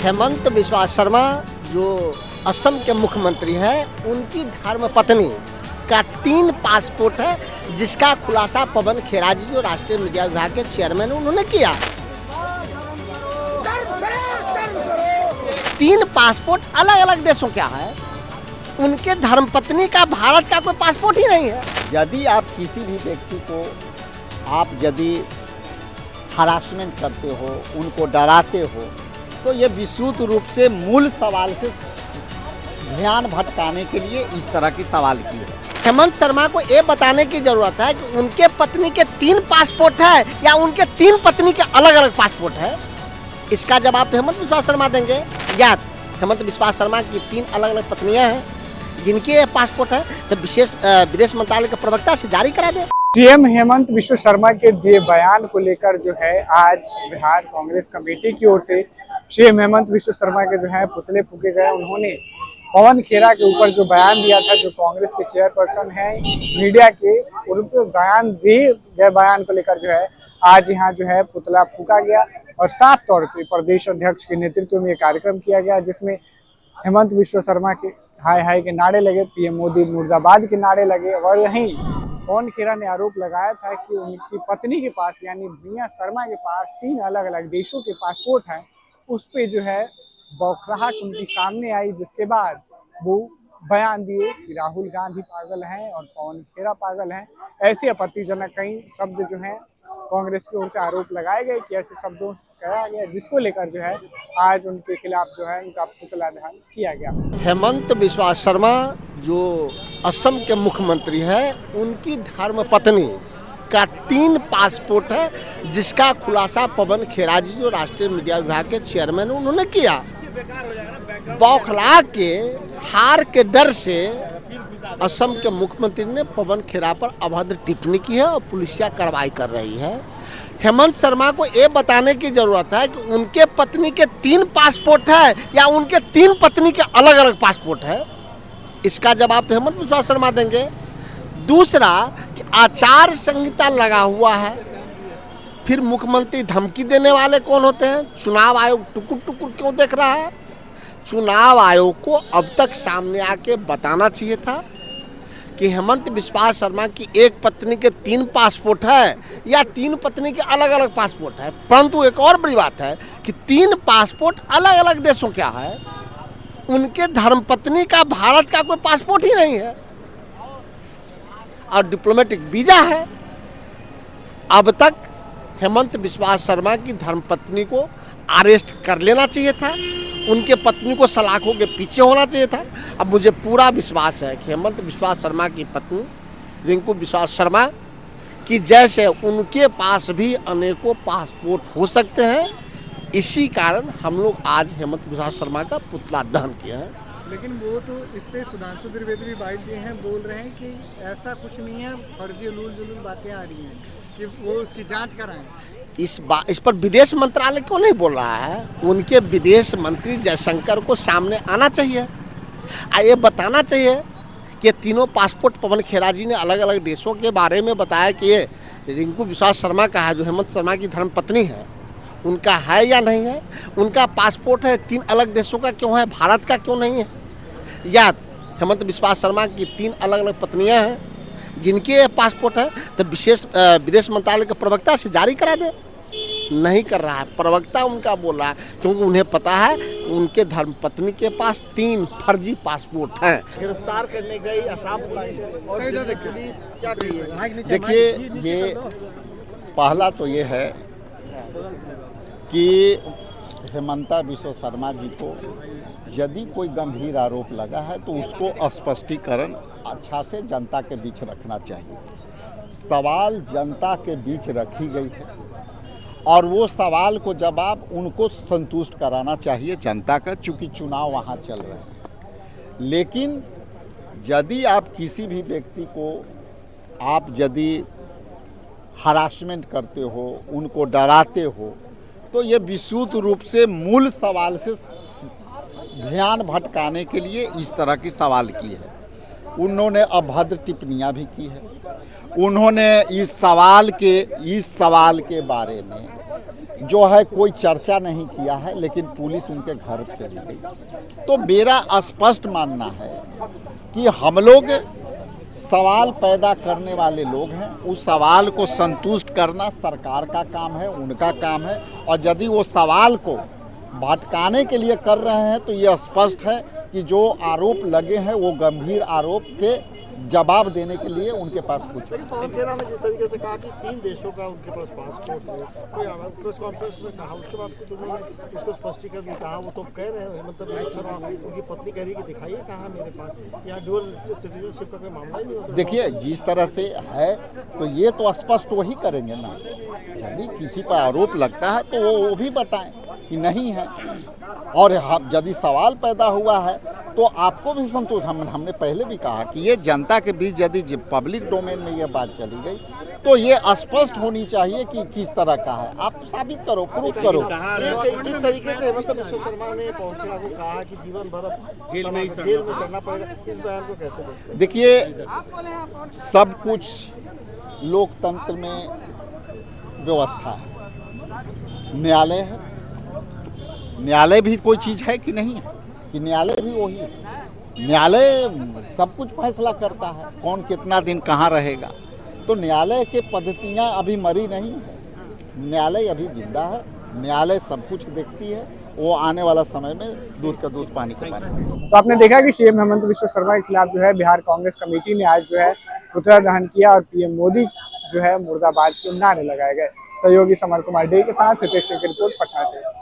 हेमंत बिस्वा शर्मा जो असम के मुख्यमंत्री हैं, उनकी धर्मपत्नी का 3 पासपोर्ट है, जिसका खुलासा पवन खेरा जी जो राष्ट्रीय मीडिया विभाग के चेयरमैन हैं उन्होंने किया। 3 पासपोर्ट अलग अलग देशों क्या है, उनके धर्मपत्नी का भारत का कोई पासपोर्ट ही नहीं है। यदि आप किसी भी व्यक्ति को आप यदि हरासमेंट करते हो, उनको डराते हो, तो ये विस्तृत रूप से मूल सवाल से ध्यान भटकाने के लिए इस तरह की सवाल की है। हेमंत शर्मा को ये बताने की जरूरत है कि उनके पत्नी के 3 पासपोर्ट है या उनके 3 पत्नी के अलग अलग पासपोर्ट है। इसका जवाब तो हेमंत बिस्वा शर्मा देंगे। या हेमंत बिस्वा शर्मा की 3 अलग अलग पत्नियां हैं जिनके पासपोर्ट है, तो विशेष विदेश मंत्रालय के प्रवक्ता से जारी करा दे। सीएम हेमंत बिस्वा शर्मा के दिए बयान को लेकर जो है आज बिहार कांग्रेस कमेटी की ओर से सीएम हेमंत बिस्वा शर्मा के जो है पुतले फूके गए। उन्होंने पवन खेरा के ऊपर जो बयान दिया था, जो कांग्रेस के चेयरपर्सन हैं मीडिया के, उनको बयान दिए गए बयान को लेकर जो है आज यहाँ जो है पुतला फूका गया और साफ तौर पे प्रदेश अध्यक्ष के नेतृत्व में ये कार्यक्रम किया गया, जिसमें हेमंत बिस्वा शर्मा के हाय हाय के नारे लगे, पीएम मोदी मुर्दाबाद के नारे लगे। और यहीं पवन खेरा ने आरोप लगाया था कि उनकी पत्नी के पास यानी मियां शर्मा के पास 3 अलग अलग देशों के पासपोर्ट हैं। उस पे जो है बौखलाहट उनकी सामने आई, जिसके बाद वो बयान दिए कि राहुल गांधी पागल हैं और पवन खेरा पागल हैं। ऐसे आपत्तिजनक कई शब्द जो हैं कांग्रेस की ओर से आरोप लगाए गए कि ऐसे शब्दों कहा गया, जिसको लेकर जो है आज उनके खिलाफ जो है उनका पुतला दहन किया गया। हेमंत बिस्वा शर्मा जो असम के मुख्यमंत्री हैं, उनकी धर्मपत्नी का 3 पासपोर्ट है, जिसका खुलासा पवन खेरा जी जो राष्ट्रीय मीडिया विभाग के चेयरमैन हैं उन्होंने किया। बौखला के हार के डर से असम के मुख्यमंत्री ने पवन खेरा पर अभद्र टिप्पणी की है और पुलिसिया कार्रवाई कर रही है। हेमंत शर्मा को ये बताने की जरूरत है कि उनके पत्नी के 3 पासपोर्ट है या उनके 3 पत्नी के अलग अलग पासपोर्ट है। इसका जवाब तो हेमंत बिस्वा शर्मा देंगे। दूसरा कि आचार संहिता लगा हुआ है, फिर मुख्यमंत्री धमकी देने वाले कौन होते हैं? चुनाव आयोग टुकुर टुकुर क्यों देख रहा है? चुनाव आयोग को अब तक सामने आके बताना चाहिए था कि हेमंत बिस्वा शर्मा की एक पत्नी के 3 पासपोर्ट है या 3 पत्नी के अलग अलग पासपोर्ट है। परंतु एक और बड़ी बात है कि 3 पासपोर्ट अलग अलग देशों क्या है, उनके धर्मपत्नी का भारत का कोई पासपोर्ट ही नहीं है और डिप्लोमेटिक वीजा है। अब तक हेमंत बिस्वा शर्मा की धर्मपत्नी को अरेस्ट कर लेना चाहिए था, उनके पत्नी को सलाखों के पीछे होना चाहिए था। अब मुझे पूरा विश्वास है कि हेमंत बिस्वा शर्मा की पत्नी रिंकू बिस्वा शर्मा की जैसे उनके पास भी अनेकों पासपोर्ट हो सकते हैं। इसी कारण हम लोग आज हेमंत बिस्वा शर्मा का पुतला दहन किया है। लेकिन वो तो इस पे सुधांशु त्रिवेदी भी बाइट दिए हैं, बोल रहे हैं कि ऐसा कुछ नहीं है, फर्जी उलूल जुलूल बातें आ रही हैं कि वो उसकी जांच कराएं। इस पर विदेश मंत्रालय क्यों नहीं बोल रहा है? उनके विदेश मंत्री जयशंकर को सामने आना चाहिए, ये बताना चाहिए कि 3 पासपोर्ट पवन खेरा जी ने अलग अलग देशों के बारे में बताया कि ये रिंकू बिस्वा शर्मा का है, जो हेमंत शर्मा की धर्मपत्नी है, उनका है या नहीं है। उनका पासपोर्ट है 3 अलग देशों का क्यों है, भारत का क्यों नहीं है? या हेमंत बिस्वा शर्मा की 3 अलग अलग पत्नियां हैं जिनके पासपोर्ट है, तो विशेष विदेश मंत्रालय के प्रवक्ता से जारी करा दे। नहीं कर रहा है, प्रवक्ता उनका बोल रहा है, क्योंकि उन्हें पता है कि उनके धर्मपत्नी के पास 3 फर्जी पासपोर्ट हैं। गिरफ्तार करने गई असम पुलिस और पुलिस क्या कही? देखिए, ये पहला तो ये है कि हेमंता बिस्वा शर्मा जी को यदि कोई गंभीर आरोप लगा है तो उसको स्पष्टीकरण अच्छा से जनता के बीच रखना चाहिए। सवाल जनता के बीच रखी गई है और वो सवाल को जवाब उनको संतुष्ट कराना चाहिए जनता का, चूँकि चुनाव वहाँ चल रहे हैं। लेकिन यदि आप किसी भी व्यक्ति को आप यदि हरासमेंट करते हो, उनको डराते हो, तो ये विस्तृत रूप से मूल सवाल से ध्यान भटकाने के लिए इस तरह की सवाल की है। उन्होंने अभद्र टिप्पणियां भी की है। उन्होंने इस सवाल के बारे में जो है कोई चर्चा नहीं किया है, लेकिन पुलिस उनके घर चली गई। तो मेरा स्पष्ट मानना है कि हम लोग सवाल पैदा करने वाले लोग हैं, उस सवाल को संतुष्ट करना सरकार का काम है, उनका काम है। और यदि वो सवाल को भटकाने के लिए कर रहे हैं तो ये स्पष्ट है कि जो आरोप लगे हैं वो गंभीर आरोप के जवाब देने के लिए उनके पास कुछ है। पवन खेरा ने जिस तरीके से कहा कि 3 देशों का उनके पास पासपोर्ट है, कोई प्रेस कॉन्फ्रेंस में कहा, उसके बाद कुछ उन्होंने उसको स्पष्टीकरण भी कहा। वो तो कह रहे हैं, मतलब हेमंत शर्मा उनकी पत्नी कह रही है कि दिखाइए कहाँ मेरे पास, यहाँ ड्यूअल सिटीजनशिप का कोई मामला ही नहीं हो सकता। देखिए, जिस तरह से है तो ये तो स्पष्ट वही करेंगे ना। यदि किसी पर आरोप लगता है तो वो भी बताएं कि नहीं है। और यदि सवाल पैदा हुआ है तो आपको भी संतोष, हमने पहले भी कहा कि ये जनता के बीच यदि पब्लिक डोमेन में ये बात चली गई तो ये स्पष्ट होनी चाहिए कि किस तरह का है। आप साबित करो, प्रूफ करो। जिस तरीके से हेमंत बिश्व शर्मा ने पवन खेरा को कहा कि जीवन भर जेल में सड़ना पड़ेगा, इस बयान को कैसे देखते हैं? देखिए, सब कुछ लोकतंत्र में व्यवस्था है, न्यायालय है। न्यायालय भी कोई चीज़ है कि नहीं है, कि न्यायालय भी वही है। न्यायालय सब कुछ फैसला करता है, कौन कितना दिन कहाँ रहेगा। तो न्यायालय के पद्धतियाँ अभी मरी नहीं है, न्यायालय अभी जिंदा है। न्यायालय सब कुछ देखती है, वो आने वाला समय में दूध का दूध पानी का पानी। तो आपने देखा कि सीएम हेमंत बिश्व शर्मा के खिलाफ जो है बिहार कांग्रेस कमेटी ने आज जो है पुतला दहन किया और पीएम मोदी जो है मुर्दाबाद के नारे लगाए गए। सहयोगी समर कुमार डे के साथ सितेश की रिपोर्ट पटना से।